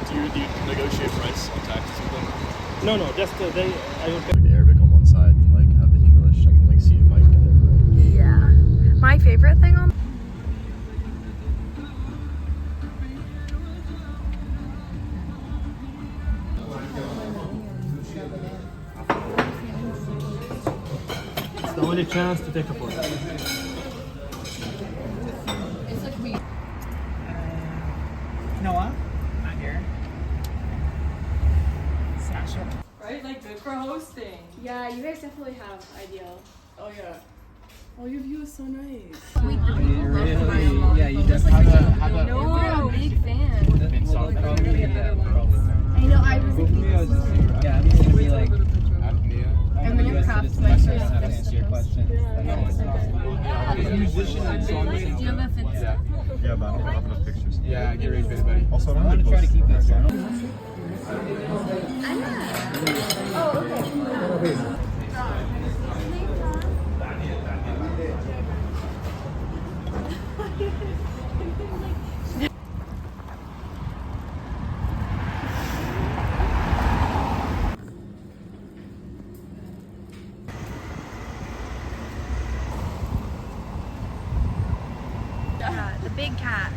Do you negotiate price on taxis with them? No, just they. I would. Like the Arabic on one side and like have the English. I can like see if I can get it right. Yeah. My favorite thing on It's the only chance to take a photo. Noah, not here. Sasha. Right? Like good for hosting. Yeah, you guys definitely have ideal. Oh yeah. Oh, your view is so nice. Really? Yeah, you definitely have a. No, I'm a big fan. It's all probably, yeah, probably. I know, I was thinking Yeah, I'm just gonna be like. I'm gonna craft my Have to shoes. answer your questions. Do you have a fit? Yeah, but I don't have enough pictures. Yeah, get ready for it, buddy. Also, I I don't want to try to keep this journal. yeah, the big cat.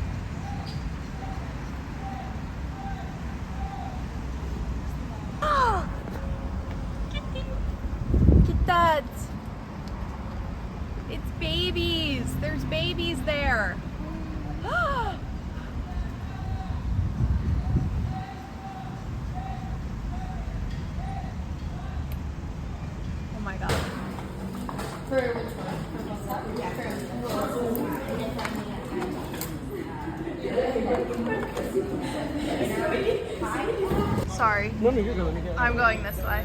Look at that. It's babies. There's babies there. Oh my god. Sorry. No, you're going. I'm going this way.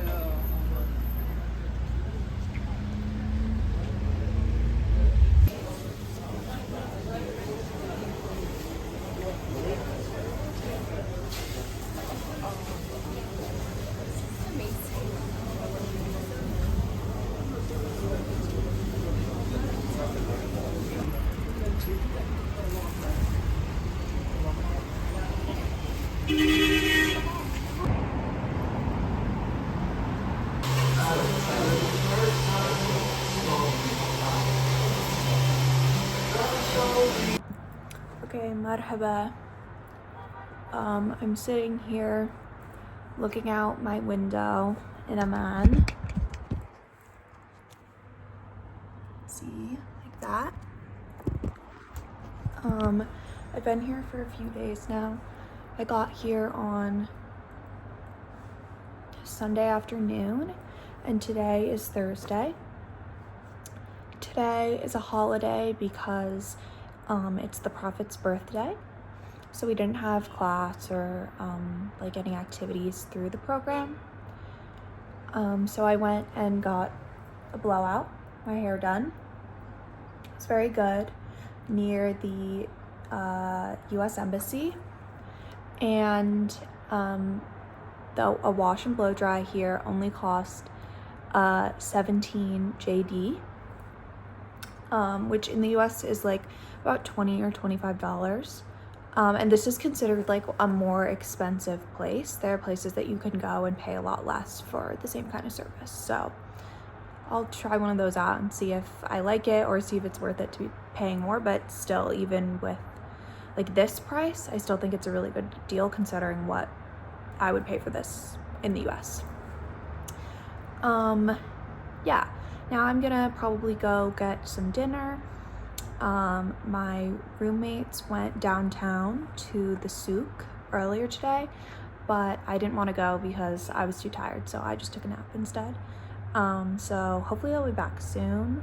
Okay, marhaba. I'm sitting here looking out my window in Amman. See, like that. I've been here for a few days now. I got here on Sunday afternoon, and today is Thursday. Today is a holiday because it's the Prophet's birthday, so we didn't have class or like any activities through the program. So I went and got a blowout, my hair done. It's very good, near the US Embassy, and a wash and blow dry here only cost 17 JD, which in the US is like about $20 or $25. And this is considered like a more expensive place. There are places that you can go and pay a lot less for the same kind of service. So I'll try one of those out and see if I like it or see if it's worth it to be paying more. But still, even with like this price, I still think it's a really good deal considering what I would pay for this in the US. Yeah, now I'm gonna probably go get some dinner. My roommates went downtown to the souk earlier today, but I didn't want to go because I was too tired, so I just took a nap instead. So hopefully I'll be back soon,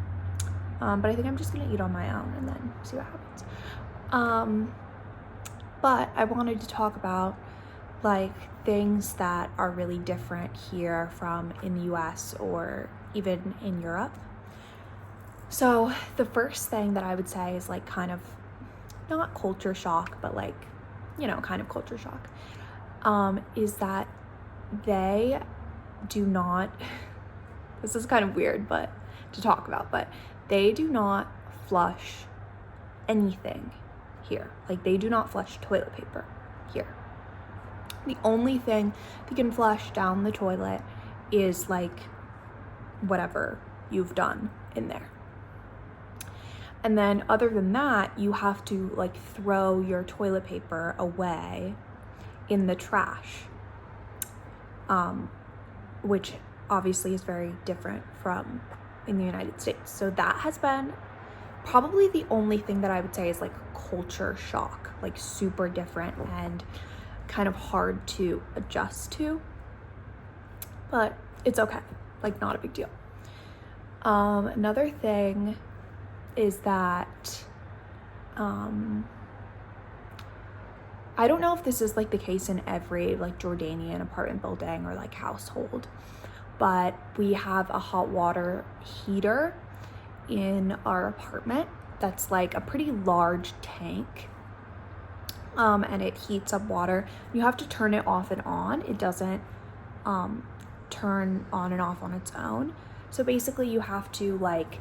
but I think I'm just gonna eat on my own and then see what happens. But I wanted to talk about like things that are really different here from in the US or even in Europe. So the first thing that I would say is like kind of not culture shock, but like, you know, kind of culture shock, is that they do not, this is kind of weird but to talk about, but they do not flush anything here. Like they do not flush toilet paper here. The only thing that can flush down the toilet is like whatever you've done in there. And then other than that, you have to like throw your toilet paper away in the trash, which obviously is very different from in the United States. So that has been probably the only thing that I would say is like culture shock, like super different and kind of hard to adjust to, but it's okay, like not a big deal. Another thing is that I don't know if this is like the case in every like Jordanian apartment building or like household, but we have a hot water heater in our apartment that's like a pretty large tank, and it heats up water. You have to turn it off and on. It doesn't turn on and off on its own. So basically you have to like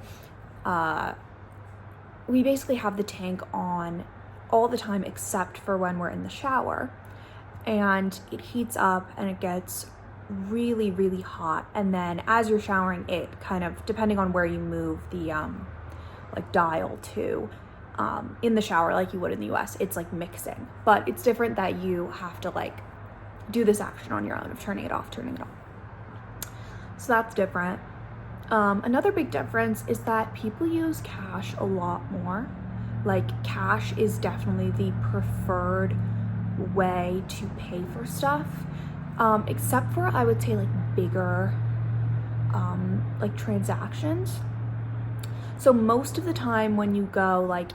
we basically have the tank on all the time except for when we're in the shower, and it heats up and it gets really, really hot. And then as you're showering, it kind of, depending on where you move the like dial to in the shower like you would in the US, it's like mixing, but it's different that you have to like do this action on your own of turning it off, turning it on. So that's different. Another big difference is that people use cash a lot more. Like cash is definitely the preferred way to pay for stuff, except for I would say like bigger like transactions. So most of the time when you go like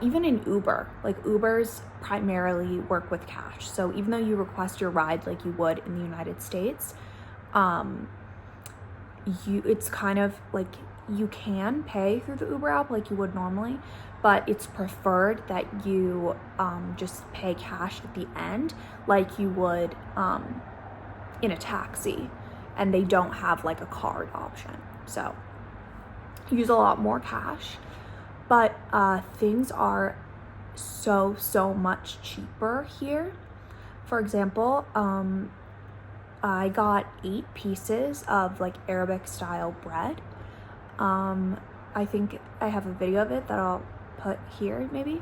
even in Uber, like Ubers primarily work with cash. So even though you request your ride like you would in the United States, it's kind of like you can pay through the Uber app like you would normally, but it's preferred that you just pay cash at the end like you would in a taxi, and they don't have like a card option. So use a lot more cash, but things are so much cheaper here. For example, I got 8 pieces of like Arabic style bread. I think I have a video of it that I'll put here maybe,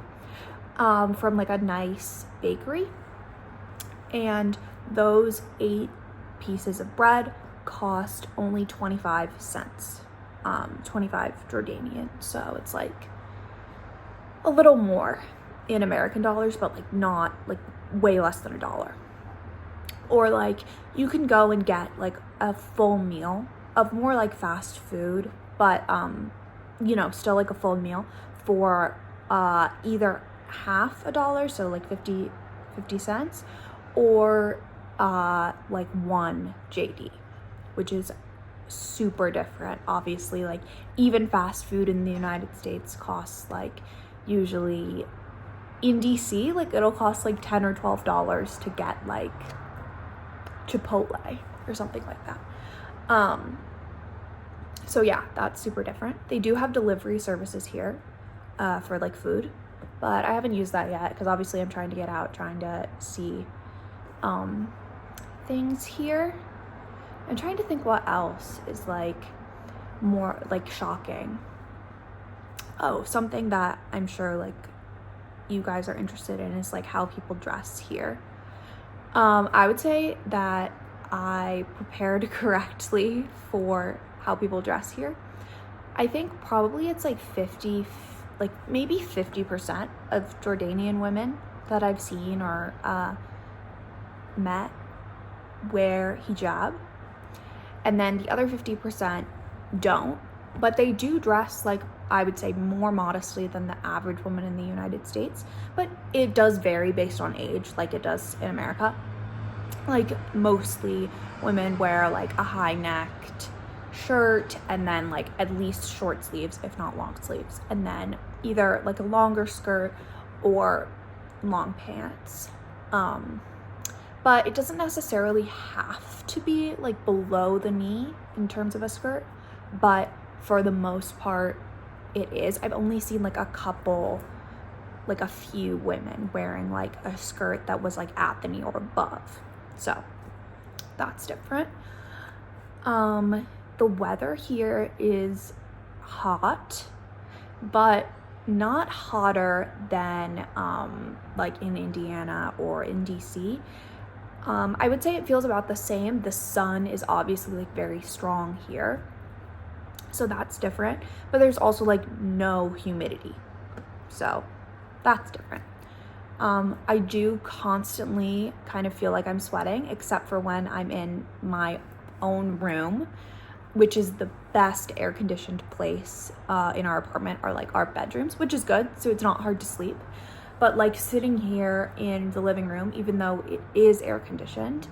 from like a nice bakery. And those 8 pieces of bread cost only 25 cents, 25 Jordanian. So it's like a little more in American dollars, but like not like way less than $1. Or like you can go and get like a full meal of more like fast food, but you know, still like a full meal for either half $1, so like 50 cents, or like 1 JD, which is super different. Obviously, like even fast food in the United States costs like usually in DC, like it'll cost like $10 or $12 to get like Chipotle or something like that. So yeah, that's super different. They do have delivery services here for like food, but I haven't used that yet because obviously I'm trying to get out, trying to see things here. I'm trying to think what else is like more like shocking. Oh, something that I'm sure like you guys are interested in is like how people dress here. I would say that I prepared correctly for how people dress here. I think probably it's like maybe 50% of Jordanian women that I've seen or met wear hijab, and then the other 50% don't, but they do dress like I would say more modestly than the average woman in the United States, but it does vary based on age like it does in America. Like mostly women wear like a high-necked shirt and then like at least short sleeves, if not long sleeves, and then either like a longer skirt or long pants. But it doesn't necessarily have to be like below the knee in terms of a skirt, but for the most part it is. I've only seen like a couple like a few women wearing like a skirt that was like at the knee or above. So that's different. The weather here is hot, but not hotter than like in Indiana or in DC. I would say it feels about the same. The sun is obviously like very strong here, so that's different, but there's also like no humidity, so that's different. I do constantly kind of feel like I'm sweating, except for when I'm in my own room, which is the best air conditioned place in our apartment, are like our bedrooms, which is good, so it's not hard to sleep. But like sitting here in the living room, even though it is air conditioned,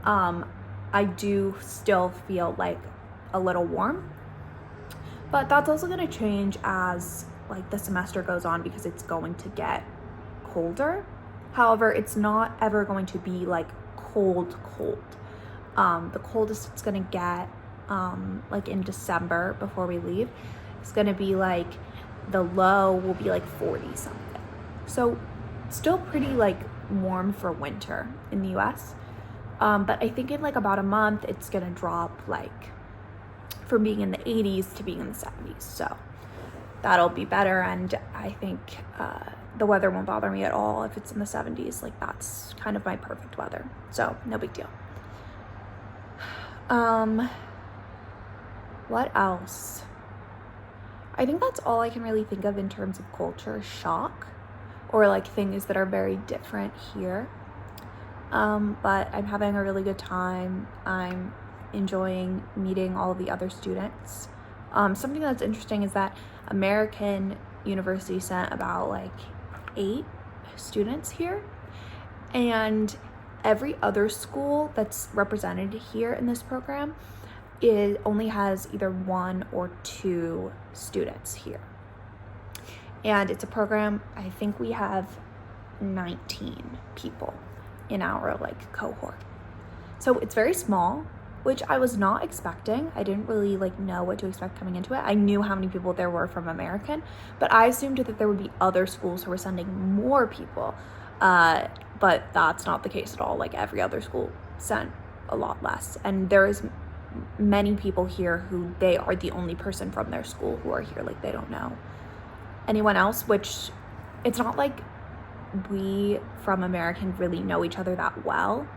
I do still feel like a little warm. But that's also going to change as like the semester goes on, because it's going to get colder. However, it's not ever going to be like cold. The coldest it's going to get like in December before we leave, it's going to be like the low will be like 40 something. So still pretty like warm for winter in the US. But I think in like about a month, it's gonna drop like from being in the 80s to being in the 70s. So that'll be better. And I think the weather won't bother me at all if it's in the 70s. Like that's kind of my perfect weather. So no big deal. What else? I think that's all I can really think of in terms of culture shock, or like things that are very different here. But I'm having a really good time. I'm enjoying meeting all of the other students. Something that's interesting is that American University sent about like 8 students here, and every other school that's represented here in this program, it only has either 1 or 2 students here. And it's a program, I think we have 19 people in our like cohort. So it's very small, which I was not expecting. I didn't really like know what to expect coming into it. I knew how many people there were from American, but I assumed that there would be other schools who were sending more people. But that's not the case at all. Like every other school sent a lot less. And there is many people here who they are the only person from their school who are here. Like they don't know anyone else, which it's not like we from American really know each other that well.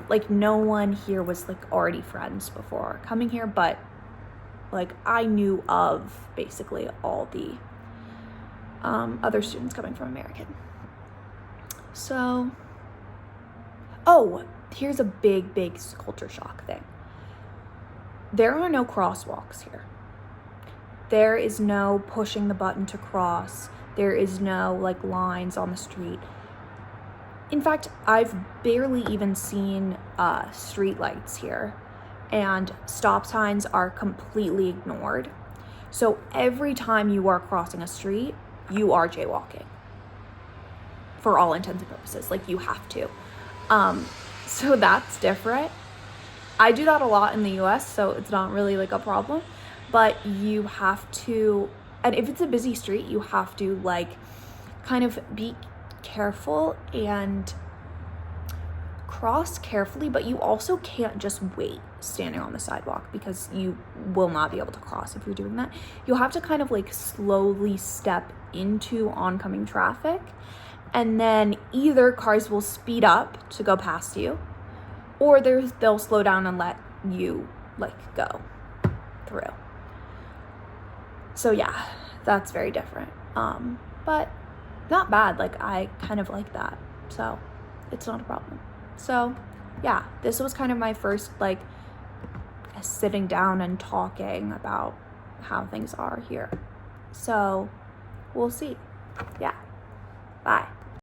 Like no one here was like already friends before coming here, but like I knew of basically all the other students coming from American. So, oh, here's a big culture shock thing. There are no crosswalks here. There is no pushing the button to cross. There is no like lines on the street. In fact, I've barely even seen street lights here, and stop signs are completely ignored. So every time you are crossing a street, you are jaywalking for all intents and purposes. Like you have to. So that's different. I do that a lot in the US, so it's not really like a problem, but you have to, and if it's a busy street, you have to like kind of be careful and cross carefully, but you also can't just wait standing on the sidewalk, because you will not be able to cross if you're doing that. You'll have to kind of like slowly step into oncoming traffic, and then either cars will speed up to go past you, or they'll slow down and let you like go through. So yeah, that's very different. But not bad. Like I kind of like that, so it's not a problem. So yeah, this was kind of my first like sitting down and talking about how things are here. So we'll see. Yeah, bye.